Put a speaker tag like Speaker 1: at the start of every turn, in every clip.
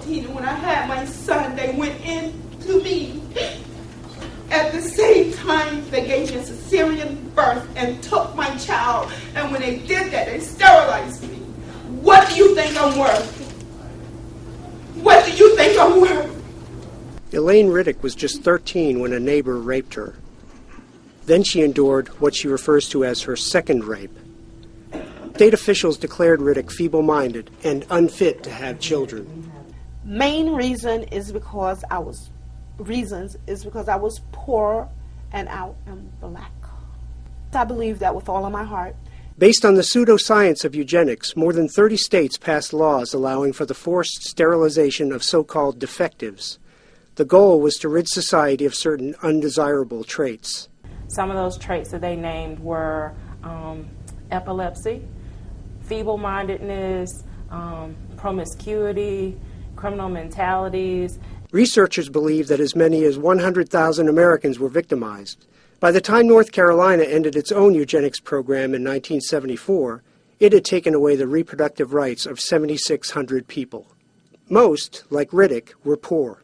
Speaker 1: 14, and when I had my son, they went in to me. At the same time, they gave me a cesarean birth and took my child. And when they did that, they sterilized me. What do you think I'm worth? What do you think I'm worth?
Speaker 2: Elaine Riddick was just 13 when a neighbor raped her. Then she endured what she refers to as her second rape. State officials declared Riddick feeble-minded and unfit to have children.
Speaker 3: Main reason is because I was poor and I am black. I believe that with all of my heart.
Speaker 2: Based on the pseudoscience of eugenics, more than 30 states passed laws allowing for the forced sterilization of so-called defectives. The goal was to rid society of certain undesirable traits.
Speaker 4: Some of those traits that they named were epilepsy, feeble-mindedness, promiscuity, criminal mentalities.
Speaker 2: Researchers believe that as many as 100,000 Americans were victimized. By the time North Carolina ended its own eugenics program in 1974, it had taken away the reproductive rights of 7,600 people. Most, like Riddick, were poor.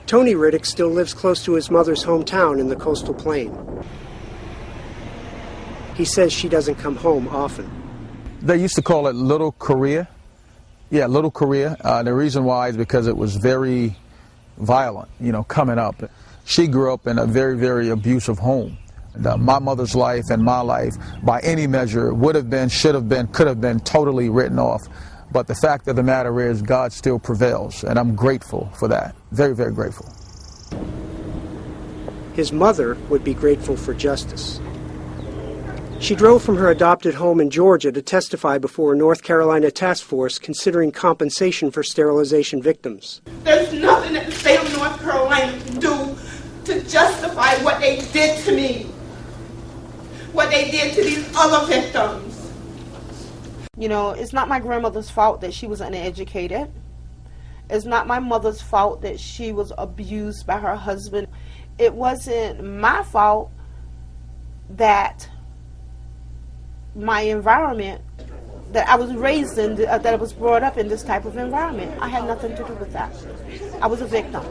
Speaker 2: Tony Riddick still lives close to his mother's hometown in the coastal plain. He says she doesn't come home often.
Speaker 5: They used to call it Little Korea. Yeah, Little Korea. The reason why is because it was very violent, coming up. She grew up in a very, very abusive home. My mother's life and my life, by any measure, would have been, should have been, could have been totally written off. But the fact of the matter is, God still prevails, and I'm grateful for that. Very, very grateful.
Speaker 2: His mother would be grateful for justice. She drove from her adopted home in Georgia to testify before a North Carolina task force considering compensation for sterilization victims.
Speaker 1: There's nothing that the state of North Carolina can do to justify what they did to me, what they did to these other victims.
Speaker 3: It's not my grandmother's fault that she was uneducated. It's not my mother's fault that she was abused by her husband. It wasn't my fault that my environment, that I was raised in, that I was brought up in this type of environment. I had nothing to do with that. I was a victim.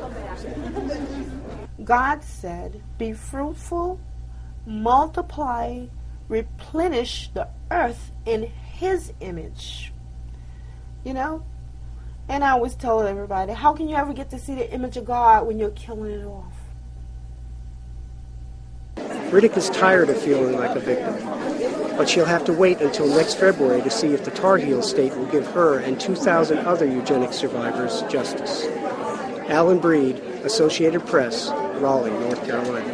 Speaker 3: God said, be fruitful, multiply, replenish the earth in His image. And I always tell everybody, how can you ever get to see the image of God when you're killing it off?
Speaker 2: Riddick is tired of feeling like a victim, but she'll have to wait until next February to see if the Tar Heel state will give her and 2,000 other eugenics survivors justice. Alan Breed, Associated Press, Raleigh, North Carolina.